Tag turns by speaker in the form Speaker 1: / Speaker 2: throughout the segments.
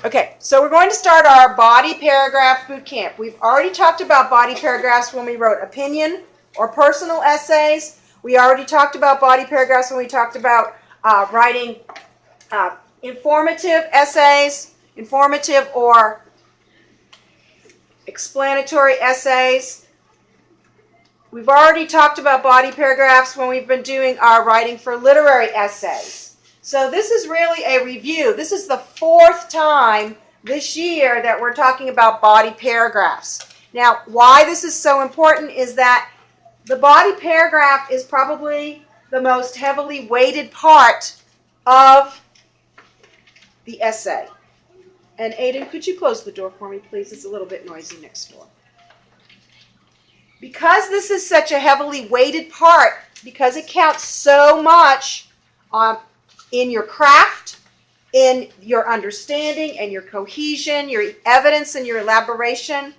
Speaker 1: Okay, so we're going to start our body paragraph boot camp. We've already talked about body paragraphs when we wrote opinion or personal essays. We already talked about body paragraphs when we talked about writing informative essays, informative or explanatory essays. We've already talked about body paragraphs when we've been doing our writing for literary essays. So this is really a review. This is the fourth time this year that we're talking about body paragraphs. Now, why this is so important is that the body paragraph is probably the most heavily weighted part of the essay. And Aiden, could you close the door for me, please? It's a little bit noisy next door. Because this is such a heavily weighted part, because it counts so much in your craft, in your understanding and your cohesion, your evidence and your elaboration,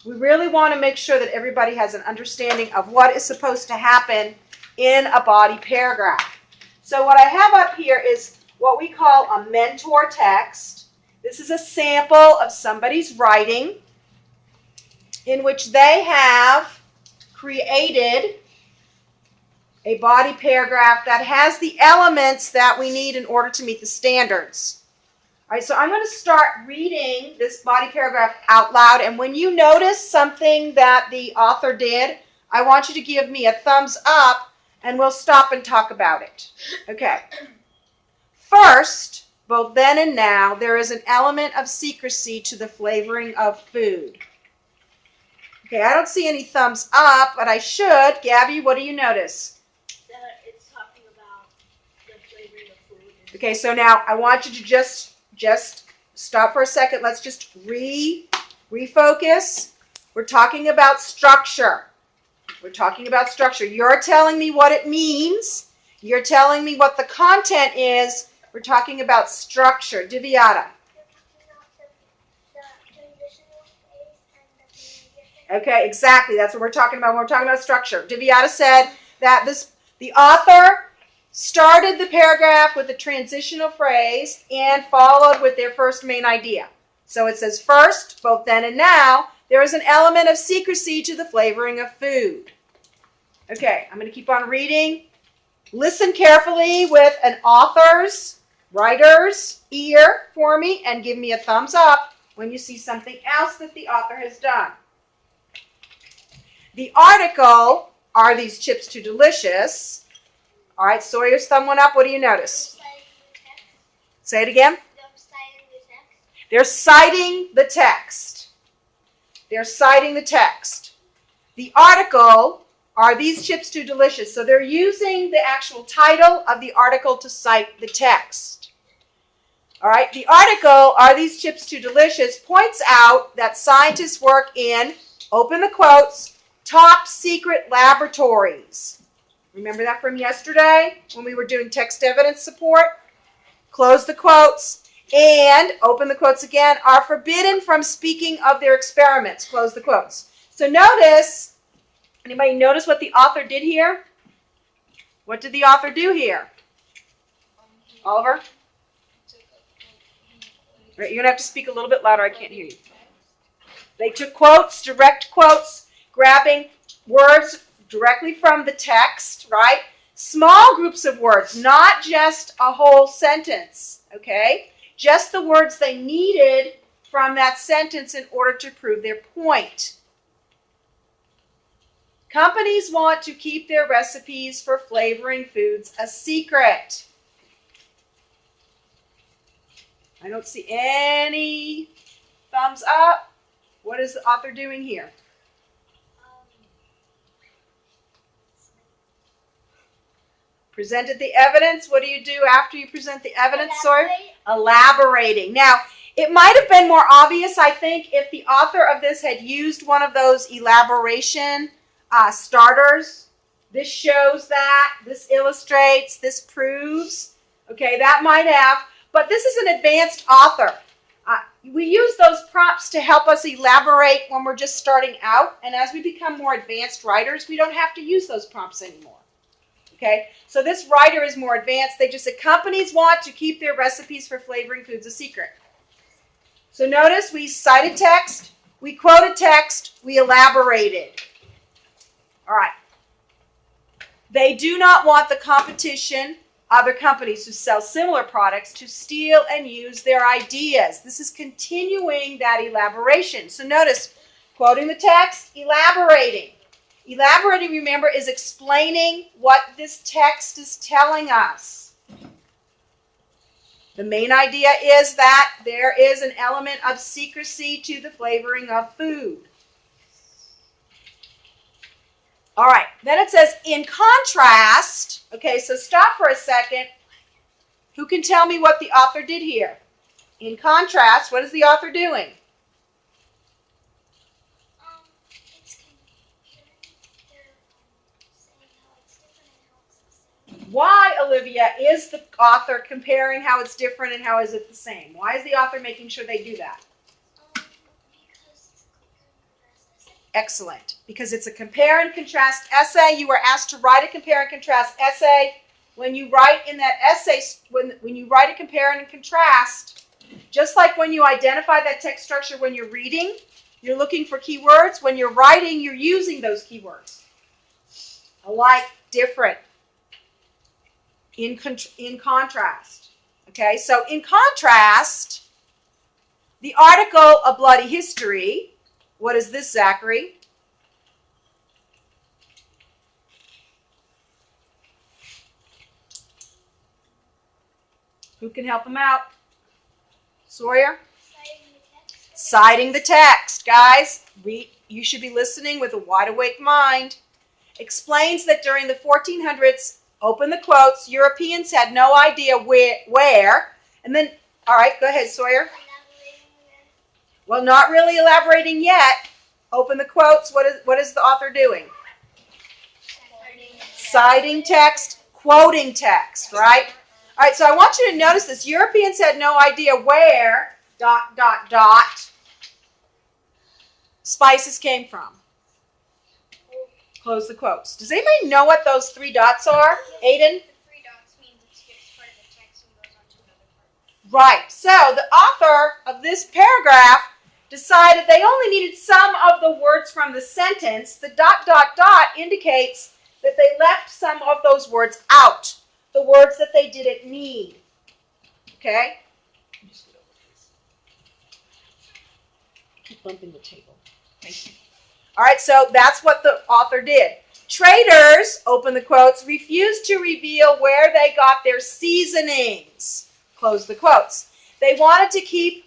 Speaker 1: we really want to make sure that everybody has an understanding of what is supposed to happen in a body paragraph. So what I have up here is what we call a mentor text. This is a sample of somebody's writing in which they have created a body paragraph that has the elements that we need in order to meet the standards. All right, so I'm going to start reading this body paragraph out loud, and when you notice something that the author did, I want you to give me a thumbs up, and we'll stop and talk about it. Okay. First, both then and now, there is an element of secrecy to the flavoring of food. Okay, I don't see any thumbs up, but I should. Gabby, what do you notice?
Speaker 2: It's talking about the flavoring of food.
Speaker 1: Okay, so now I want you to just stop for a second. Let's just refocus. We're talking about structure. We're talking about structure. You're telling me what it means. You're telling me what the content is. We're talking about structure. Divyata. Okay, exactly. That's what we're talking about when we're talking about structure. Divyata said that the author started the paragraph with a transitional phrase and followed with their first main idea. So it says, first, both then and now, there is an element of secrecy to the flavoring of food. Okay, I'm going to keep on reading. Listen carefully with an writer's ear for me, and give me a thumbs up when you see something else that the author has done. The article, are these chips too delicious? All right, Sawyer's thumb went up. What do you notice? Say it again. They're citing the text. They're citing the text. The article, are these chips too delicious? So they're using the actual title of the article to cite the text. All right, the article, are these chips too delicious, points out that scientists work in, open the quotes, top secret laboratories. Remember that from yesterday when we were doing text evidence support? Close the quotes and open the quotes again, are forbidden from speaking of their experiments. Close the quotes. So notice, anybody notice what the author did here? What did the author do here? Oliver? Right, you're going to have to speak a little bit louder. I can't hear you. They took quotes, direct quotes, grabbing words directly from the text, right? Small groups of words, not just a whole sentence, okay? Just the words they needed from that sentence in order to prove their point. Companies want to keep their recipes for flavoring foods a secret. I don't see any thumbs up. What is the author doing here? Presented the evidence. What do you do after you present the evidence? Elaborating. Now, it might have been more obvious, I think, if the author of this had used one of those elaboration starters. This shows that, this illustrates, this proves. Okay, that might have. But this is an advanced author. We use those prompts to help us elaborate when we're just starting out. And as we become more advanced writers, we don't have to use those prompts anymore. Okay, so this writer is more advanced. They just said companies want to keep their recipes for flavoring foods a secret. So notice we cited text, we quoted text, we elaborated. All right. They do not want the competition, other companies who sell similar products, to steal and use their ideas. This is continuing that elaboration. So notice, quoting the text, elaborating. Elaborating, remember, is explaining what this text is telling us. The main idea is that there is an element of secrecy to the flavoring of food. All right, then it says, in contrast, okay, so stop for a second. Who can tell me what the author did here? In contrast, what is the author doing?
Speaker 2: It's comparing, they're saying how it's different and how it's the same.
Speaker 1: Why, Olivia, is the author comparing how it's different and how is it the same? Why is the author making sure they do that? Excellent. Because it's a compare and contrast essay. You were asked to write a compare and contrast essay. When you write in that essay, when you write a compare and contrast, just like when you identify that text structure when you're reading, you're looking for keywords. When you're writing, you're using those keywords. Alike, different. In contrast. Okay, so in contrast, the article A Bloody History. What is this, Zachary? Who can help him out? Sawyer? Citing the text. Guys, you should be listening with a wide awake mind. Explains that during the 1400s, open the quotes, Europeans had no idea where, and then, all right, go ahead, Sawyer. Well, not really elaborating yet. Open the quotes. What is the author doing? Citing text, quoting text, right? All right, so I want you to notice this. Europeans had no idea where, ... spices came from. Close the quotes. Does anybody know what those 3 dots are? Aiden?
Speaker 2: The 3 dots means it skips part of the text and goes on to another part.
Speaker 1: Right. So the author of this paragraph decided they only needed some of the words from the sentence. The ... indicates that they left some of those words out. The words that they didn't need. Okay? Keep bumping the table. Thank you. All right, so that's what the author did. Traders, open the quotes, refused to reveal where they got their seasonings. Close the quotes. They wanted to keep,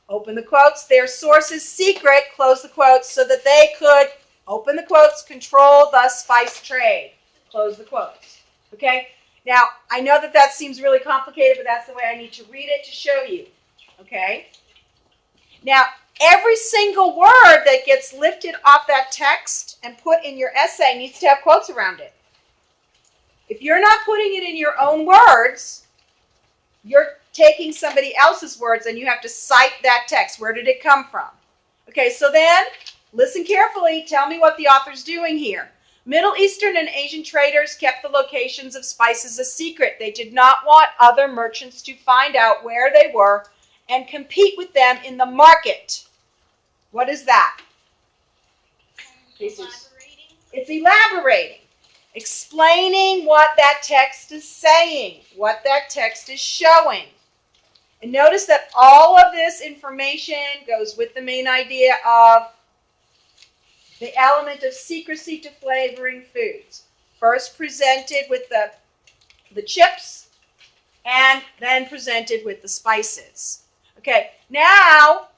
Speaker 1: open the quotes, their sources secret, close the quotes, so that they could, open the quotes, control the spice trade. Close the quotes. Okay? Now, I know that seems really complicated, but that's the way I need to read it to show you. Okay? Now, every single word that gets lifted off that text and put in your essay needs to have quotes around it. If you're not putting it in your own words, you're taking somebody else's words and you have to cite that text. Where did it come from? Okay, so then, listen carefully. Tell me what the author's doing here. Middle Eastern and Asian traders kept the locations of spices a secret. They did not want other merchants to find out where they were and compete with them in the market. What is that?
Speaker 2: Elaborating.
Speaker 1: It's elaborating. Explaining what that text is saying, what that text is showing. And notice that all of this information goes with the main idea of the element of secrecy to flavoring foods. First presented with the chips and then presented with the spices. Okay, now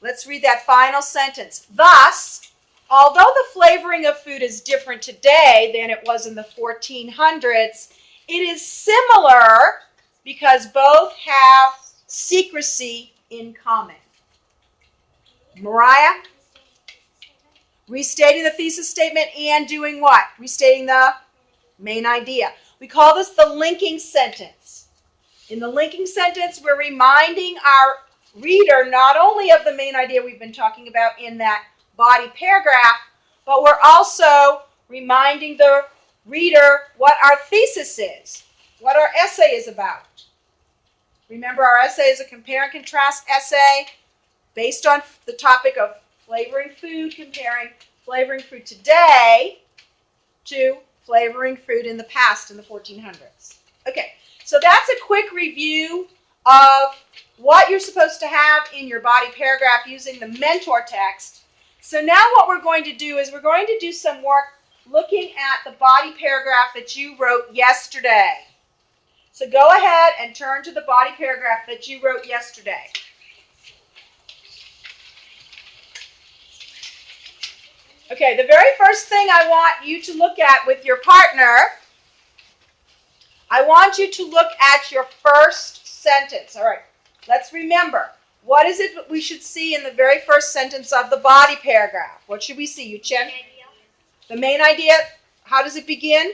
Speaker 1: let's read that final sentence. Thus, although the flavoring of food is different today than it was in the 1400s, it is similar because both have secrecy in common. Mariah? Restating the thesis statement and doing what? Restating the main idea. We call this the linking sentence. In the linking sentence, we're reminding our reader not only of the main idea we've been talking about in that body paragraph, but we're also reminding the reader what our thesis is, what our essay is about. Remember, our essay is a compare and contrast essay. based on the topic of flavoring food, comparing flavoring food today to flavoring food in the past in the 1400s. Okay, so that's a quick review of what you're supposed to have in your body paragraph using the mentor text. So now what we're going to do is we're going to do some work looking at the body paragraph that you wrote yesterday. So go ahead and turn to the body paragraph that you wrote yesterday. Okay, the very first thing I want you to look at with your partner, I want you to look at your first sentence. All right, let's remember, what is it that we should see in the very first sentence of the body paragraph? What should we see, Yu-Chen? The main idea, how does it begin?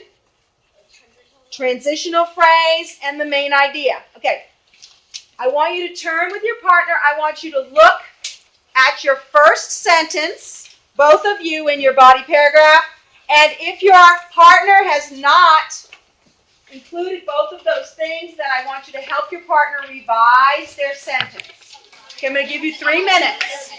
Speaker 1: Transitional phrase and the main idea. Okay, I want you to turn with your partner. I want you to look at your first sentence, both of you in your body paragraph, and if your partner has not included both of those things, then I want you to help your partner revise their sentence. Okay, I'm going to give you 3 minutes.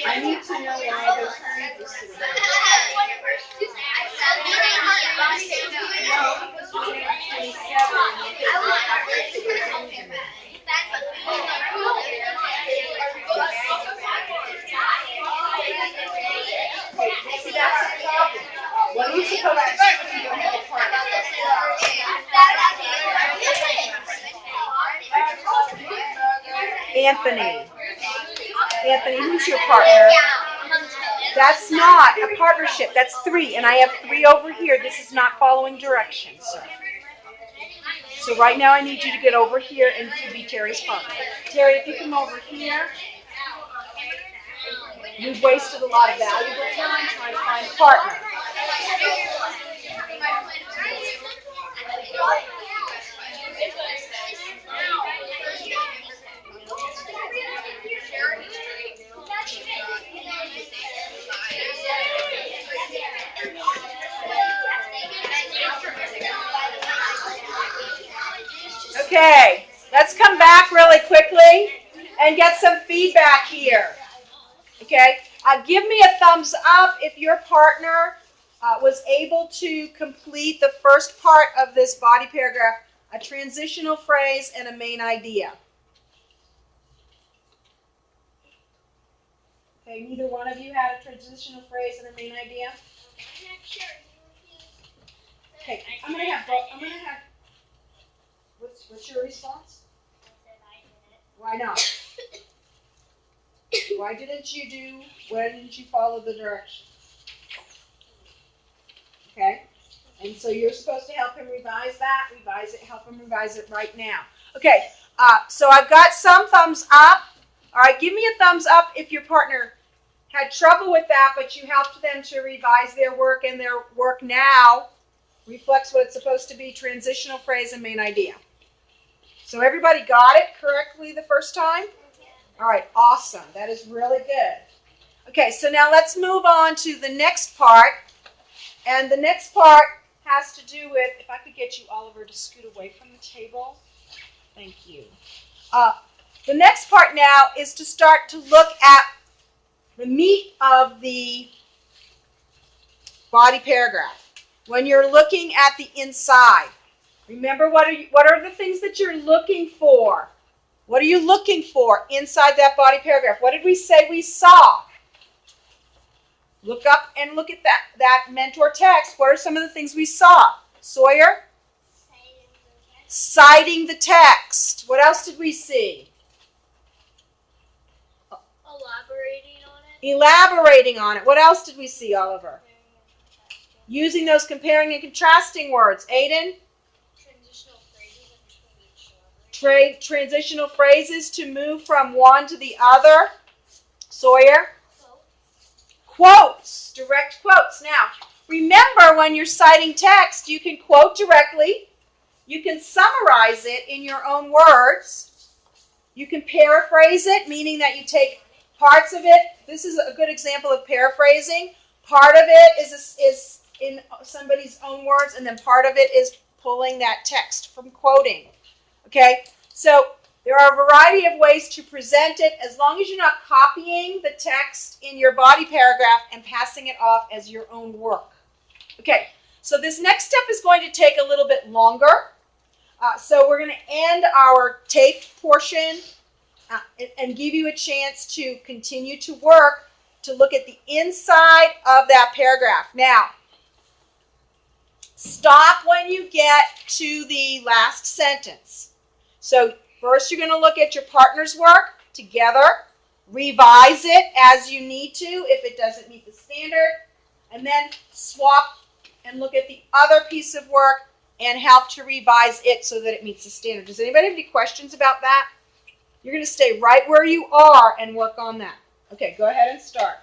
Speaker 1: I need to know why those sentences are. What are you supposed to do when you don't have a partner? Anthony, who's your partner? That's not a partnership. That's 3, and I have 3 over here. This is not following directions. So right now I need you to get over here and to be Terry's partner. Terry, if you come over here. We've wasted a lot of valuable time trying to find a partner. Okay, let's come back really quickly and get some feedback here. Okay, give me a thumbs up if your partner was able to complete the first part of this body paragraph, a transitional phrase and a main idea. Okay, neither one of you had a transitional phrase and a main idea? Okay, I'm gonna have what's your response? Why not? Why didn't you follow the directions? Okay? And so you're supposed to help him revise that, help him revise it right now. Okay, so I've got some thumbs up. All right, give me a thumbs up if your partner had trouble with that, but you helped them to revise their work, and their work now reflects what it's supposed to be, transitional phrase and main idea. So everybody got it correctly the first time? All right, awesome. That is really good. Okay, so now let's move on to the next part. And the next part has to do with, if I could get you, Oliver, to scoot away from the table. Thank you. The next part now is to start to look at the meat of the body paragraph. When you're looking at the inside, remember what are the things that you're looking for? What are you looking for inside that body paragraph? What did we say we saw? Look up and look at that mentor text. What are some of the things we saw? Sawyer? Citing the text. What else did we see? Elaborating on it. What else did we see, Oliver? Using those comparing and contrasting words. Aiden? Transitional phrases to move from one to the other. Sawyer? Quotes. Direct quotes. Now, remember Or when you're citing text, you can quote directly. You can summarize it in your own words. You can paraphrase it, meaning that you take parts of it. This is a good example of paraphrasing. Part of it is in somebody's own words, and then part of it is pulling that text from quoting. Okay? So there are a variety of ways to present it, as long as you're not copying the text in your body paragraph and passing it off as your own work. Okay, so this next step is going to take a little bit longer. So we're going to end our taped portion and give you a chance to continue to work to look at the inside of that paragraph. Now, stop when you get to the last sentence. So first you're going to look at your partner's work together, revise it as you need to if it doesn't meet the standard, and then swap and look at the other piece of work and help to revise it so that it meets the standard. Does anybody have any questions about that? You're going to stay right where you are and work on that. Okay, go ahead and start.